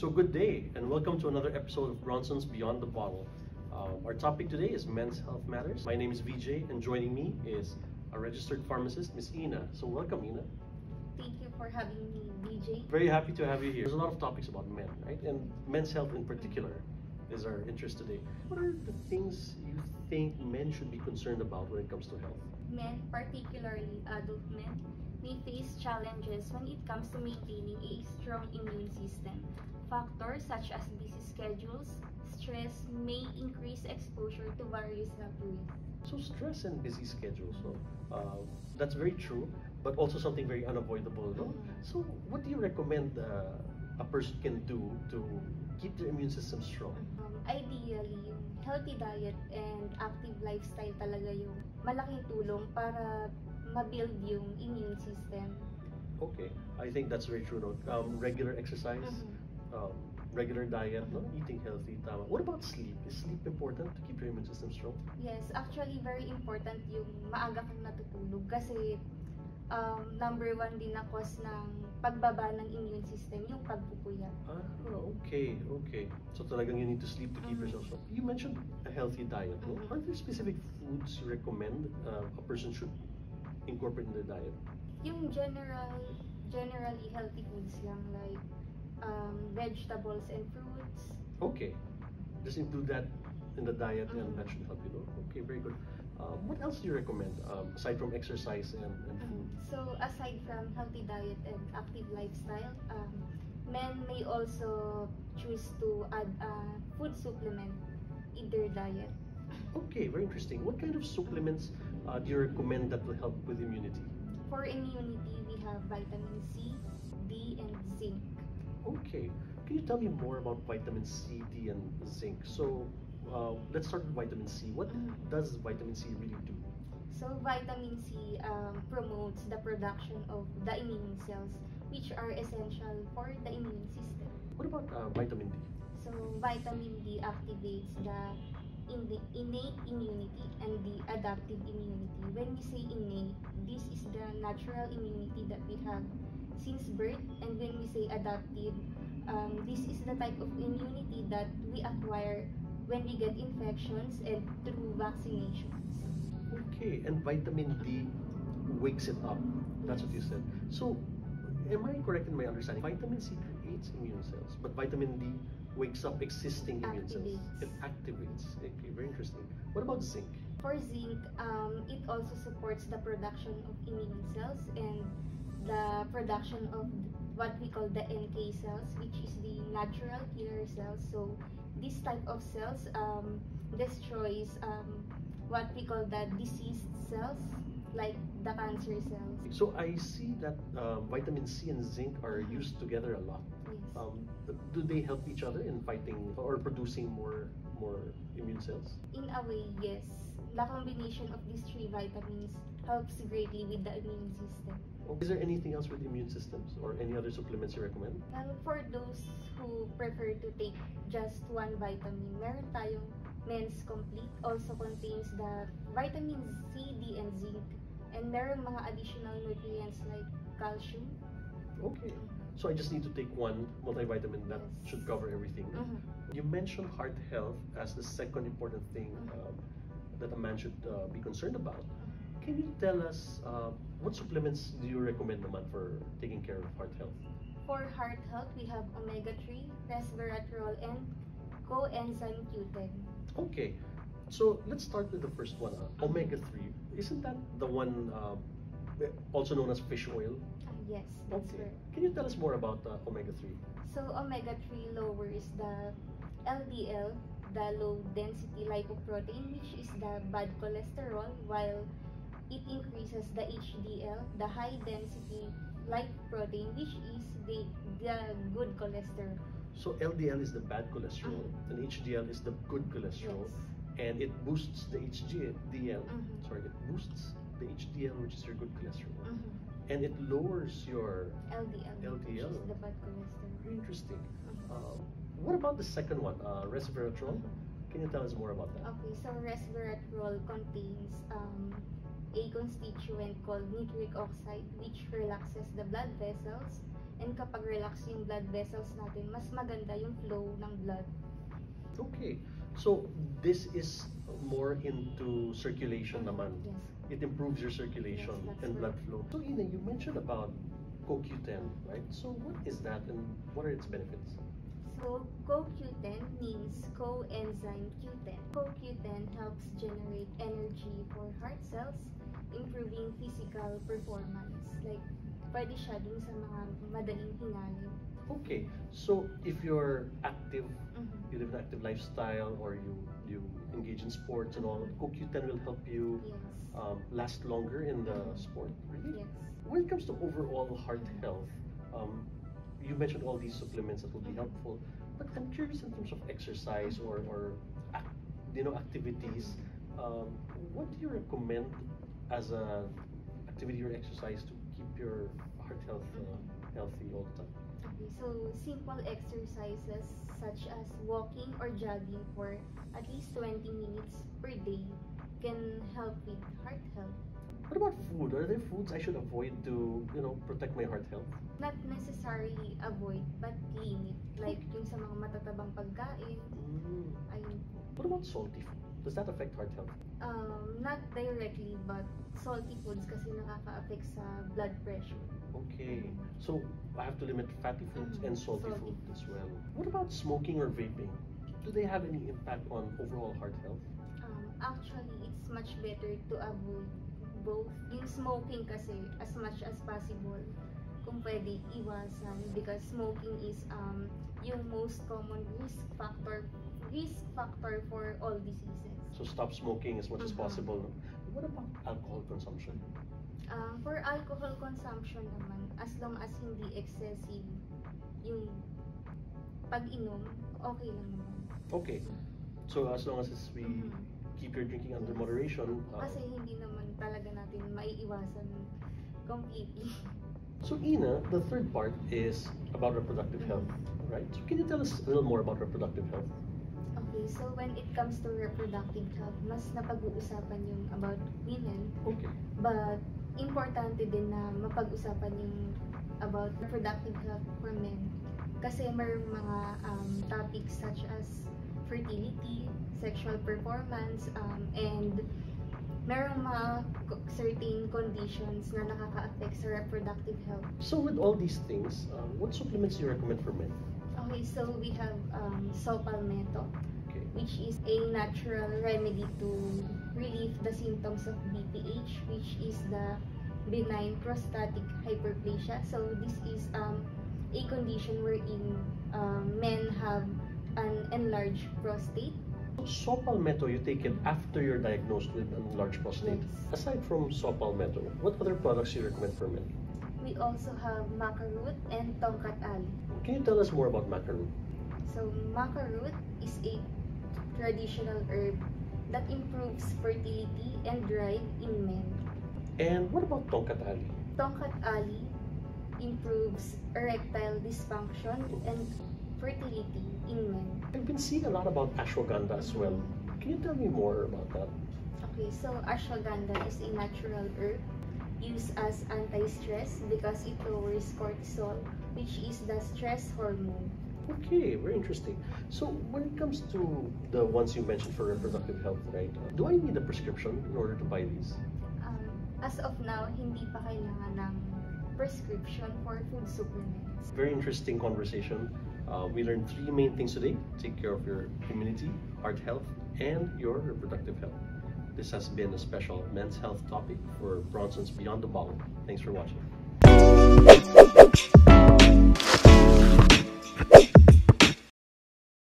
So good day and welcome to another episode of Bronson's Beyond the Bottle. Our topic today is men's health matters. My name is VJ and joining me is a registered pharmacist, Miss Ina. So welcome, Ina. Thank you for having me, VJ. Very happy to have you here. There's a lot of topics about men, right? And men's health in particular is our interest today. What are the things you think men should be concerned about when it comes to health? Men, particularly adult men, may face challenges when it comes to maintaining a strong immune system. Factors such as busy schedules, stress may increase exposure to various health risks. So stress and busy schedules, so that's very true, but also something very unavoidable, no? So what do you recommend a person can do to keep their immune system strong? Ideally, yung healthy diet and active lifestyle talaga yung malaking tulong para ma-build yung immune system. Okay, I think that's very true, no? Regular exercise, regular diet, no? Eating healthy, tama. What about sleep? Is sleep important to keep your immune system strong? Yes, actually very important yung maaga kang natutulog kasi number one din na cause ng pagbaba ng immune system, yung pagpupuyat. Okay. So talagang you need to sleep to keep yourself strong. You mentioned a healthy diet, no? Are there specific foods you recommend a person should incorporate in their diet? Yung generally healthy foods lang like vegetables and fruits. Okay, just include that in the diet and that should help you, no? Okay, very good. What else do you recommend aside from exercise and food? So aside from healthy diet and active lifestyle, men may also choose to add food supplement in their diet. Okay, very interesting. What kind of supplements do you recommend that will help with immunity? For immunity, we have vitamin C, D, and zinc. Okay, can you tell me more about vitamin C, D, and zinc? So let's start with vitamin C. What does vitamin C really do? So vitamin C promotes the production of the immune cells, which are essential for the immune system. What about vitamin D? So vitamin D activates the innate immunity and the adaptive immunity. When we say innate, this is the natural immunity that we have since birth, and when we say adaptive, this is the type of immunity that we acquire when we get infections and through vaccinations. Okay, and vitamin D wakes it up. That's what you said. So, am I correct in my understanding? Vitamin C creates immune cells, but vitamin D wakes up existing immune cells. It activates. Okay, very interesting. What about zinc? For zinc, it also supports the production of immune cells and the production of what we call the NK cells, which is the natural killer cells. So this type of cells destroys what we call the diseased cells, like the cancer cells. So I see that vitamin C and zinc are used together a lot. Yes. Do they help each other in fighting or producing more immune cells? In a way, yes. The combination of these three vitamins helps greatly with the immune system. Is there anything else with immune systems or any other supplements you recommend? For those who prefer to take just one vitamin, meron tayong Men's Complete, also contains the vitamins C, D, and zinc, and meron mga additional nutrients like calcium. Okay, so I just need to take one multivitamin that should cover everything. You mentioned heart health as the second important thing that a man should be concerned about. Can you tell us what supplements do you recommend naman for taking care of heart health? For heart health, we have omega-3, resveratrol, and coenzyme Q10. Okay, so let's start with the first one, omega-3. Isn't that the one also known as fish oil? Yes, that's right. Can you tell us more about omega-3? So omega-3 lowers the LDL, the low-density lipoprotein, which is the bad cholesterol, while it increases the HDL, the high-density lipoprotein, which is the good cholesterol. So LDL is the bad cholesterol, and HDL is the good cholesterol, and it boosts the HDL. Sorry, it boosts the HDL, which is your good cholesterol, and it lowers your LDL, which is the bad cholesterol. Very interesting. What about the second one, resveratrol? Can you tell us more about that? Okay, so resveratrol contains a constituent called nitric oxide which relaxes the blood vessels. And kapag relax yung blood vessels natin, mas maganda yung flow ng blood. Okay, so this is more into circulation naman. Yes. It improves your circulation Yes, that's and blood correct. flow. So Ina, you mentioned about CoQ10, right? So what is that and what are its benefits? So, CoQ10 means coenzyme Q10. CoQ10 helps generate energy for heart cells, improving physical performance. Like, pwede siya dun sa mga madaling hingalin. Okay, so if you're active, Mhm. you live an active lifestyle, or you engage in sports and all, CoQ10 will help you Yes. last longer in the sport, really? Yes. When it comes to overall heart health, you mentioned all these supplements that will be helpful, but I'm curious in terms of exercise or activities. What do you recommend as a activity or exercise to keep your heart health healthy all the time? Okay, so simple exercises such as walking or jogging for at least 20 minutes per day can help with heart health. What about food? Are there foods I should avoid to protect my heart health? Not necessarily avoid, but limit. Like yung sa mga matatabang pagkain, ayun po. What about salty food? Does that affect heart health? Not directly, but salty foods kasi nakaka-affect sa blood pressure. Okay, so I have to limit fatty foods and salty Salty food as well. What about smoking or vaping? Do they have any impact on overall heart health? Actually, it's much better to avoid both. Yung smoking kasi as much as possible, kung pwede iwasan, because smoking is yung most common risk factor for all diseases. So stop smoking as much as possible. What about alcohol consumption? For alcohol consumption naman, as long as hindi excessive yung pag-inom, okay lang naman. Okay, so as long as we keep your drinking under moderation. Kasi hindi naman talaga natin maiiwasan completely. So Ina, the third part is about reproductive health, right? So can you tell us a little more about reproductive health? Okay, so when it comes to reproductive health, mas napag-uusapan yung about women. Okay. But importante din na mapag-usapan yung about reproductive health for men. Kasi mayroong mga topics such as fertility, sexual performance, and mayroong mga certain conditions na nakaka-affect sa reproductive health. So with all these things, what supplements do you recommend for men? Okay, so we have saw palmetto, Okay. which is a natural remedy to relieve the symptoms of BPH, which is the benign prostatic hyperplasia. So this is a condition wherein men have an enlarged prostate. Saw palmetto, you take it after you're diagnosed with an enlarged prostate. Yes. Aside from saw palmetto, what other products do you recommend for men? We also have maca root and tongkat ali. Can you tell us more about maca root? So maca root is a traditional herb that improves fertility and drive in men. And what about tongkat ali? Tongkat ali improves erectile dysfunction and fertility in men. I've been seeing a lot about ashwagandha as well. Can you tell me more about that? Okay, so ashwagandha is a natural herb used as anti-stress because it lowers cortisol, which is the stress hormone. Okay, very interesting. So when it comes to the ones you mentioned for reproductive health, right? Do I need a prescription in order to buy these? As of now, hindi pa kailangan ng prescription for food supplements. Very interesting conversation. We learned 3 main things today. Take care of your immunity, heart health, and your reproductive health. This has been a special men's health topic for Bronson's Beyond the Bottle. Thanks for watching.